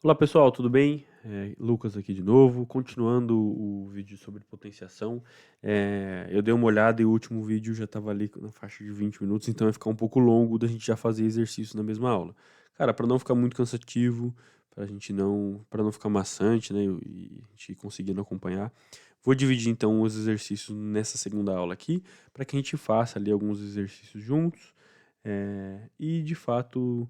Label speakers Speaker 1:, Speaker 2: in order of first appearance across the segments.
Speaker 1: Olá pessoal, tudo bem? Lucas aqui de novo, continuando o vídeo sobre potenciação. Eu dei uma olhada e o último vídeo já estava ali na faixa de 20 minutos, então vai ficar um pouco longo da gente já fazer exercício na mesma aula. Cara, para não ficar muito cansativo, para não ficar maçante, né, e a gente ir conseguindo acompanhar, vou dividir então os exercícios nessa segunda aula aqui, para que a gente faça ali alguns exercícios juntos, e de fato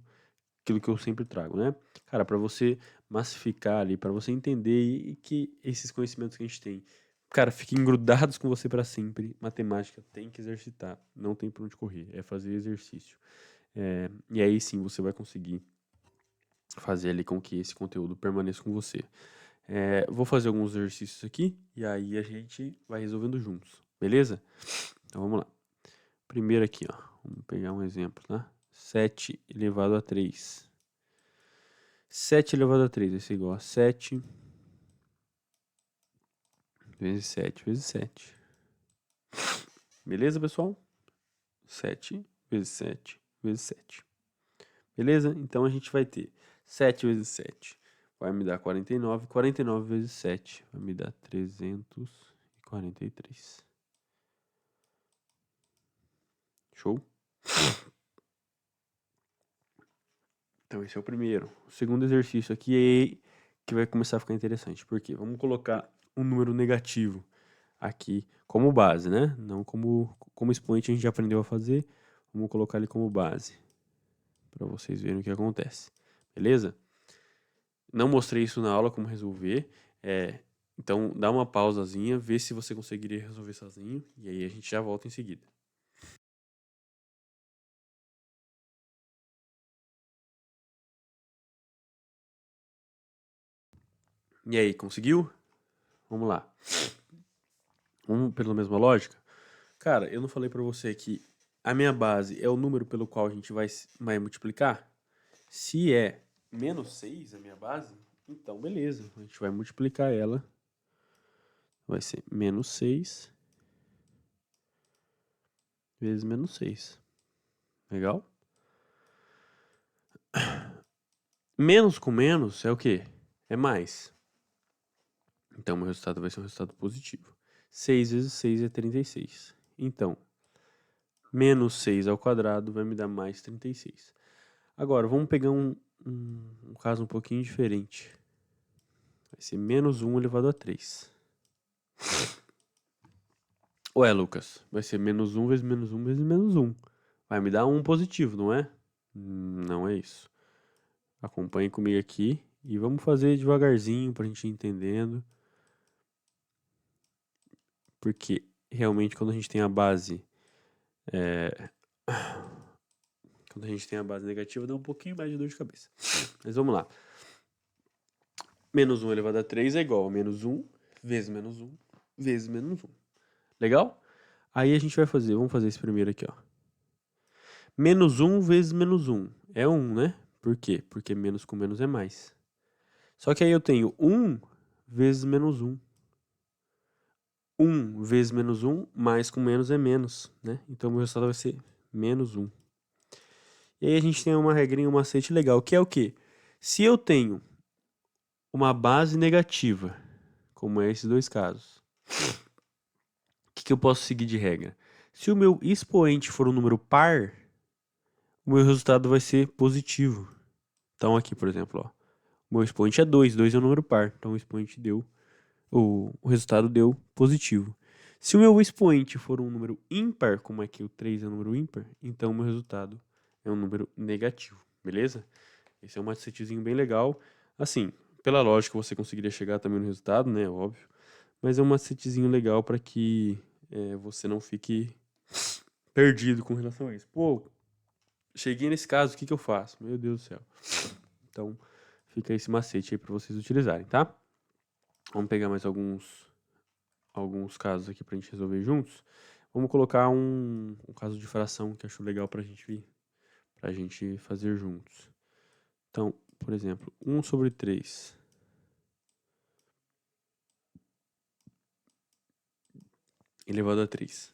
Speaker 1: aquilo que eu sempre trago, né? Cara, para você massificar ali, para você entender e que esses conhecimentos que a gente tem, cara, fiquem grudados com você para sempre. Matemática tem que exercitar, não tem por onde correr, é fazer exercício. E aí sim você vai conseguir fazer ali com que esse conteúdo permaneça com você. Vou fazer alguns exercícios aqui e aí a gente vai resolvendo juntos, beleza? Então vamos lá. Primeiro aqui, ó, vamos pegar um exemplo, tá? 7 elevado a 3. 7 elevado a 3 vai ser igual a 7 vezes 7 vezes 7. Beleza, pessoal? 7 vezes 7 vezes 7. Beleza? Então a gente vai ter 7 vezes 7 vai me dar 49. 49 vezes 7 vai me dar 343. Show? Então esse é o primeiro. O segundo exercício aqui é que vai começar a ficar interessante. Por quê? Vamos colocar um número negativo aqui como base, né? Não como expoente a gente já aprendeu a fazer. Vamos colocar ele como base, para vocês verem o que acontece. Beleza? Não mostrei isso na aula como resolver. Então dá uma pausazinha, vê se você conseguiria resolver sozinho. E aí a gente já volta em seguida. E aí, conseguiu? Vamos lá. Vamos pela mesma lógica? Cara, eu não falei para você que a minha base é o número pelo qual a gente vai multiplicar? Se é menos 6 a minha base, então beleza. A gente vai multiplicar ela. Vai ser menos 6 vezes menos 6. Legal? Menos com menos é o quê? É mais. Então, meu resultado vai ser um resultado positivo. 6 vezes 6 é 36. Então, menos 6 ao quadrado vai me dar mais 36. Agora, vamos pegar um caso um pouquinho diferente. Vai ser menos 1 elevado a 3. Ué, Lucas, vai ser menos 1 vezes menos 1 vezes menos 1. Vai me dar 1 positivo, não é? Não é isso. Acompanhe comigo aqui e vamos fazer devagarzinho para a gente ir entendendo. Porque realmente quando a gente tem a base quando a gente tem a base negativa dá um pouquinho mais de dor de cabeça. Mas vamos lá. Menos 1 elevado a 3 é igual a menos 1 vezes menos 1 vezes menos 1. Legal? Aí a gente vai fazer, vamos fazer esse primeiro aqui, ó. Menos 1 vezes menos 1 é 1, né? Por quê? Porque menos com menos é mais. Só que aí eu tenho 1 vezes menos 1. 1 vezes menos 1, mais com menos é menos, né? Então, meu resultado vai ser menos 1. E aí a gente tem uma regrinha, um macete legal, que é o quê? Se eu tenho uma base negativa, como é esses dois casos, o que eu posso seguir de regra? Se o meu expoente for um número par, o meu resultado vai ser positivo. Então, aqui, por exemplo, ó, o meu expoente é 2, 2 é um número par, então o expoente deu, o resultado deu positivo. Se o meu expoente for um número ímpar, como aqui o 3 é um número ímpar, então o meu resultado é um número negativo, beleza? Esse é um macetezinho bem legal. Assim, pela lógica você conseguiria chegar também no resultado, né? Óbvio. Mas é um macetezinho legal para que você não fique perdido com relação a isso. Pô, cheguei nesse caso, o que eu faço? Meu Deus do céu. Então, fica esse macete aí para vocês utilizarem, tá? Vamos pegar mais alguns casos aqui pra gente resolver juntos. Vamos colocar um caso de fração que acho legal pra gente fazer juntos. Então, por exemplo, 1 sobre 3 elevado a 3.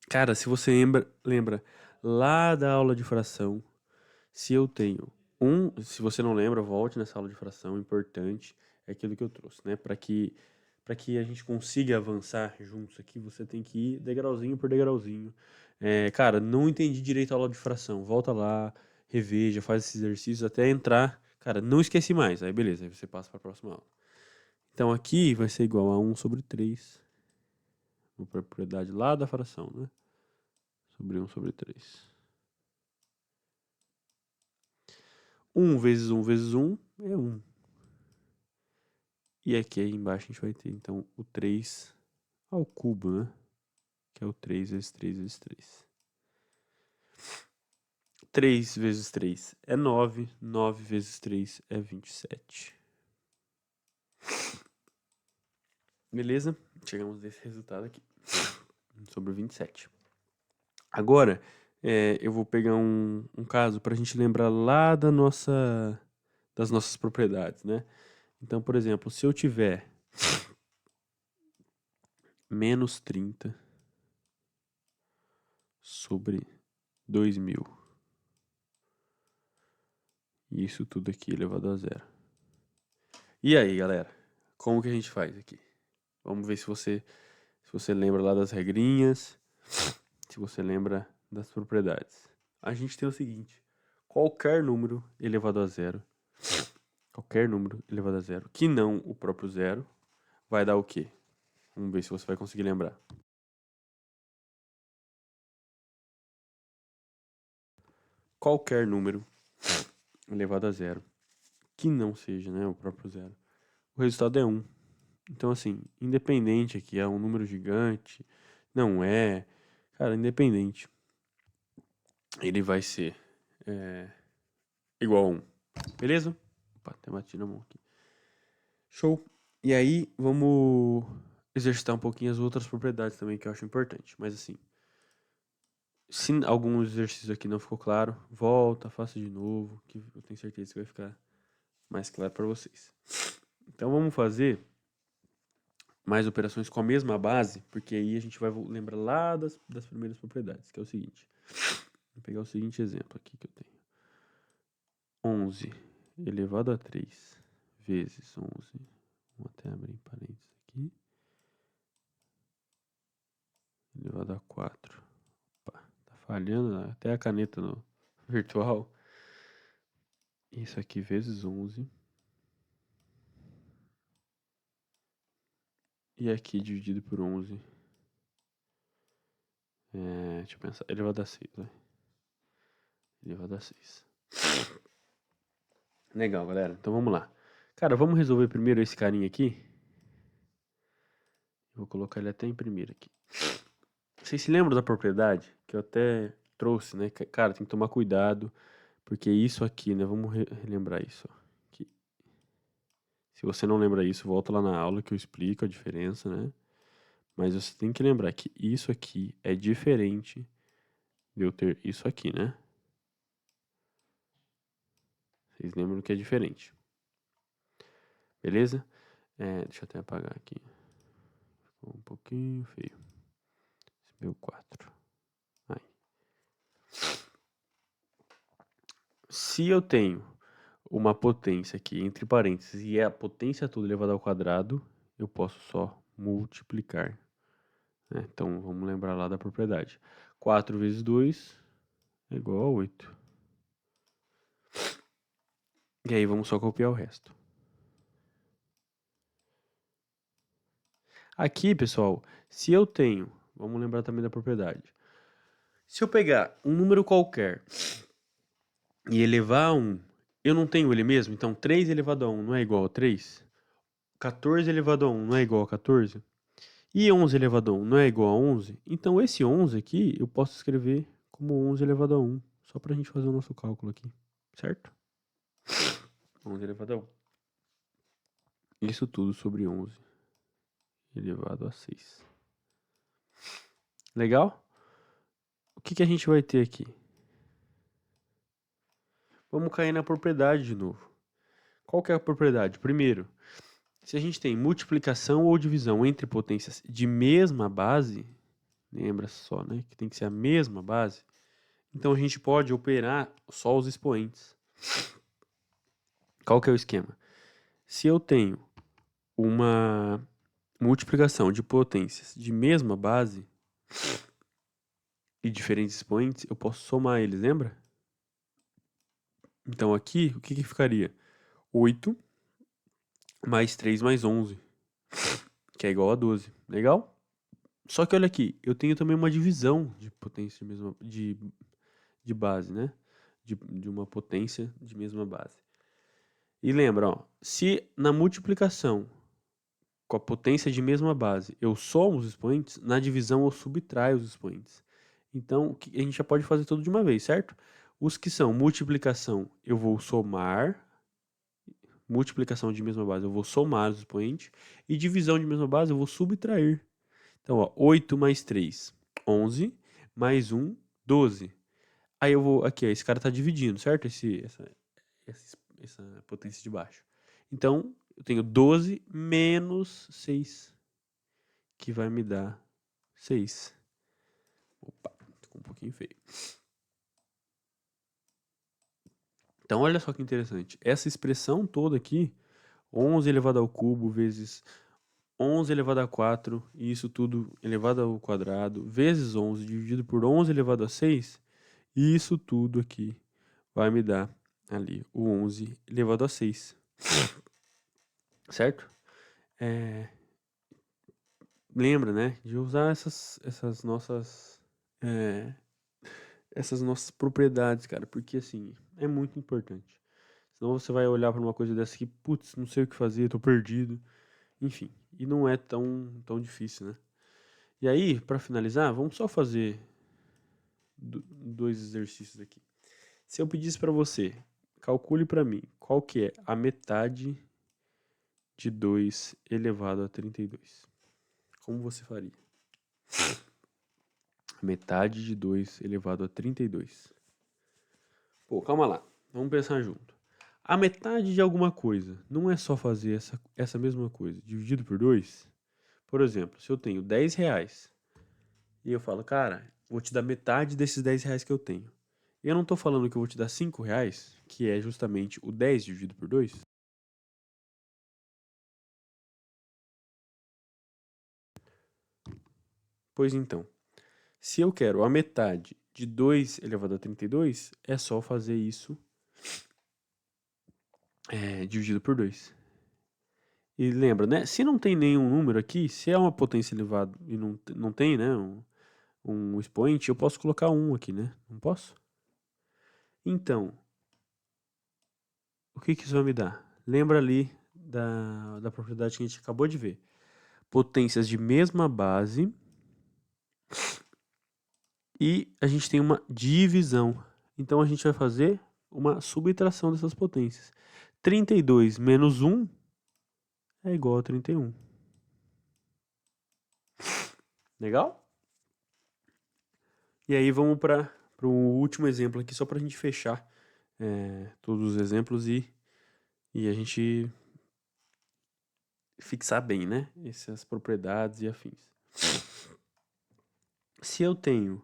Speaker 1: Cara, se você lembra lá da aula de fração, se eu tenho Se você não lembra, volte nessa aula de fração, importante, é aquilo que eu trouxe, né? Para que a gente consiga avançar juntos aqui, você tem que ir degrauzinho por degrauzinho. Cara, não entendi direito a aula de fração, volta lá, reveja, faz esses exercícios até entrar. Cara, não esqueci mais, aí beleza, aí você passa para a próxima aula. Então aqui vai ser igual a 1 sobre 3, uma propriedade lá da fração, né? Sobre 1 sobre 3. 1 vezes 1 vezes 1 é 1. E aqui aí embaixo a gente vai ter, então, o 3 ao cubo, né? Que é o 3 vezes 3 vezes 3. 3 vezes 3 é 9. 9 vezes 3 é 27. Beleza? Chegamos nesse resultado aqui. Sobre 27. Agora, eu vou pegar um caso para a gente lembrar lá das nossas propriedades, né? Então, por exemplo, se eu tiver menos 30 sobre 2000. E isso tudo aqui elevado a zero. E aí, galera? Como que a gente faz aqui? Vamos ver se você lembra lá das regrinhas, se você lembra das propriedades. A gente tem o seguinte: qualquer número elevado a zero, que não o próprio zero, vai dar o quê? Vamos ver se você vai conseguir lembrar. Qualquer número elevado a zero, que não seja, né, o próprio zero, o resultado é 1. Então, assim, independente aqui, é um número gigante, não é, cara, independente, ele vai ser igual a 1, beleza? Opa, até bati na mão aqui. Show. E aí, vamos exercitar um pouquinho as outras propriedades também, que eu acho importante. Mas assim, se algum exercício aqui não ficou claro, volta, faça de novo, que eu tenho certeza que vai ficar mais claro para vocês. Então vamos fazer mais operações com a mesma base, porque aí a gente vai lembrar lá das primeiras propriedades, que é o seguinte. Vou pegar o seguinte exemplo aqui que eu tenho. 11 elevado a 3 vezes 11. Vou até abrir parênteses aqui. Elevado a 4. Opa, tá falhando até a caneta no virtual. Isso aqui vezes 11. E aqui dividido por 11. Deixa eu pensar. Elevado a 6, vai. Elevado a 6. Legal, galera. Então vamos lá. Cara, vamos resolver primeiro esse carinha aqui. Vou colocar ele até em primeiro aqui. Vocês se lembram da propriedade? Que eu até trouxe, né? Cara, tem que tomar cuidado. Porque isso aqui, né? Vamos relembrar isso. Aqui. Se você não lembra isso, volta lá na aula que eu explico a diferença, né? Mas você tem que lembrar que isso aqui é diferente de eu ter isso aqui, né? Vocês lembram que é diferente. Beleza? Deixa eu até apagar aqui. Ficou um pouquinho feio. Esse meu 4. Aí. Se eu tenho uma potência aqui, entre parênteses, e é a potência toda elevada ao quadrado, eu posso só multiplicar. Né? Então, vamos lembrar lá da propriedade. 4 vezes 2 é igual a 8. E aí, vamos só copiar o resto. Aqui, pessoal, se eu tenho, vamos lembrar também da propriedade. Se eu pegar um número qualquer e elevar a 1, eu não tenho ele mesmo? Então 3 elevado a 1 não é igual a 3? 14 elevado a 1 não é igual a 14? E 11 elevado a 1 não é igual a 11? Então esse 11 aqui eu posso escrever como 11 elevado a 1, só para a gente fazer o nosso cálculo aqui, certo? 11 elevado a 1. Isso tudo sobre 11 elevado a 6. Legal? O que a gente vai ter aqui? Vamos cair na propriedade de novo. Qual que é a propriedade? Primeiro, se a gente tem multiplicação ou divisão entre potências de mesma base, lembra só, né, que tem que ser a mesma base, então a gente pode operar só os expoentes. Qual que é o esquema? Se eu tenho uma multiplicação de potências de mesma base e diferentes expoentes, eu posso somar eles, lembra? Então aqui, o que ficaria? 8 mais 3 mais 11, que é igual a 12. Legal? Só que olha aqui, eu tenho também uma divisão de potência de base, né? De uma potência de mesma base. E lembra, ó, se na multiplicação com a potência de mesma base eu somo os expoentes, na divisão eu subtraio os expoentes. Então, a gente já pode fazer tudo de uma vez, certo? Os que são multiplicação, eu vou somar. Multiplicação de mesma base, eu vou somar os expoentes. E divisão de mesma base, eu vou subtrair. Então, ó, 8 mais 3, 11. Mais 1, 12. Aí eu vou... Aqui, ó, esse cara tá dividindo, certo? Essa potência de baixo. Então, eu tenho 12 menos 6, que vai me dar 6. Opa, ficou um pouquinho feio. Então, olha só que interessante. Essa expressão toda aqui, 11 elevado ao cubo vezes 11 elevado a 4, e isso tudo elevado ao quadrado, vezes 11 dividido por 11 elevado a 6, e isso tudo aqui vai me dar ali o 11 elevado a 6. Certo? Lembra, né, de usar essas nossas propriedades, cara, porque assim, é muito importante. Senão você vai olhar para uma coisa dessa aqui, putz, não sei o que fazer, tô perdido. Enfim, e não é tão difícil, né? E aí, para finalizar, vamos só fazer dois exercícios aqui. Se eu pedisse para você, calcule para mim qual que é a metade de 2 elevado a 32. Como você faria? Metade de 2 elevado a 32. Pô, calma lá. Vamos pensar junto. A metade de alguma coisa não é só fazer essa mesma coisa dividido por 2? Por exemplo, se eu tenho 10 reais e eu falo, cara, vou te dar metade desses 10 reais que eu tenho. E eu não tô falando que eu vou te dar 5 reais, que é justamente o 10 dividido por 2. Pois então, se eu quero a metade de 2 elevado a 32, é só fazer isso dividido por 2. E lembra, né? Se não tem nenhum número aqui, se é uma potência elevada e não tem, né, um expoente, eu posso colocar 1 aqui, né? Não posso? Então, o que isso vai me dar? Lembra ali da propriedade que a gente acabou de ver. Potências de mesma base e a gente tem uma divisão. Então, a gente vai fazer uma subtração dessas potências. 32 menos 1 é igual a 31. Legal? E aí vamos para o último exemplo aqui, só para a gente fechar todos os exemplos e a gente fixar bem, né? Essas propriedades e afins. Se eu tenho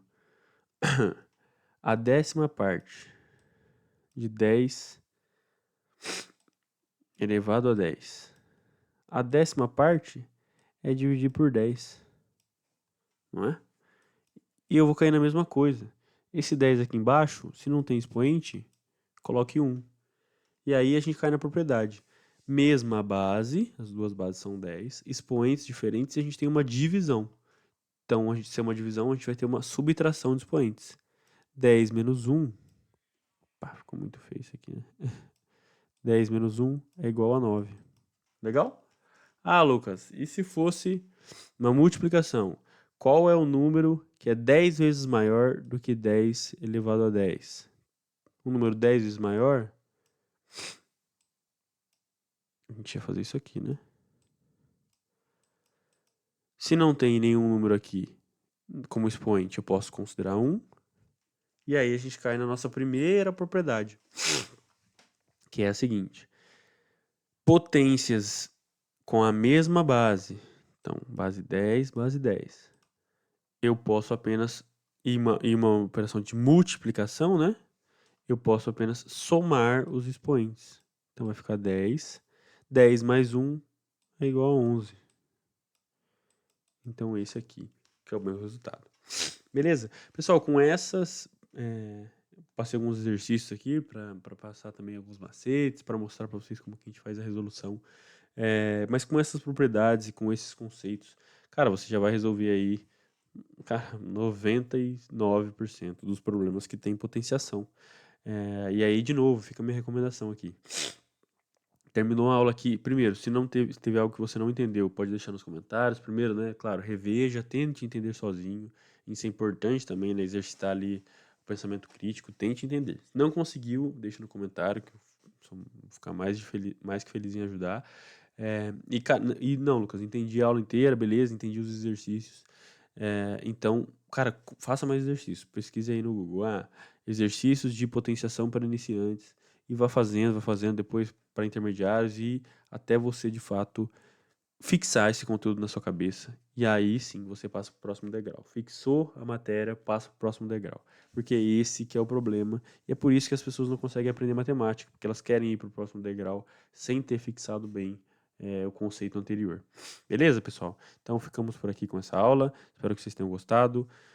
Speaker 1: a 10ª parte de 10 elevado a 10, a 10ª parte é dividir por 10, não é? E eu vou cair na mesma coisa. Esse 10 aqui embaixo, se não tem expoente, coloque 1. E aí a gente cai na propriedade. Mesma base, as duas bases são 10, expoentes diferentes e a gente tem uma divisão. Então, se é uma divisão, a gente vai ter uma subtração de expoentes. 10 menos 1. Pá, ficou muito feio isso aqui, né? 10 menos 1 é igual a 9. Legal? Ah, Lucas, e se fosse uma multiplicação? Qual é o número que é 10 vezes maior do que 10 elevado a 10? Um número 10 vezes maior? A gente ia fazer isso aqui, né? Se não tem nenhum número aqui como expoente, eu posso considerar 1. E aí a gente cai na nossa primeira propriedade, que é a seguinte. Potências com a mesma base. Então, base 10, base 10. Eu posso apenas, em uma operação de multiplicação, né? Eu posso apenas somar os expoentes. Então vai ficar 10. 10 mais 1 é igual a 11. Então esse aqui, que é o meu resultado. Beleza? Pessoal, com essas, passei alguns exercícios aqui para passar também alguns macetes, para mostrar para vocês como que a gente faz a resolução. Mas com essas propriedades e com esses conceitos, cara, você já vai resolver aí, cara, 99% dos problemas que tem potenciação. E aí, de novo, fica a minha recomendação aqui. Terminou a aula aqui. Primeiro, se teve algo que você não entendeu, pode deixar nos comentários. Primeiro, né, claro, reveja, tente entender sozinho. Isso é importante também, né, exercitar ali o pensamento crítico, tente entender. Se não conseguiu, deixa no comentário, que eu vou ficar mais que feliz em ajudar. E não, Lucas, entendi a aula inteira, beleza, entendi os exercícios. Então, cara, faça mais exercícios. Pesquise aí no Google, exercícios de potenciação para iniciantes. E vá fazendo depois para intermediários e até você, de fato, fixar esse conteúdo na sua cabeça. E aí sim você passa para o próximo degrau. Fixou a matéria, passa para o próximo degrau. Porque é esse que é o problema. E é por isso que as pessoas não conseguem aprender matemática, porque elas querem ir para o próximo degrau sem ter fixado bem o conceito anterior. Beleza, pessoal? Então ficamos por aqui com essa aula. Espero que vocês tenham gostado.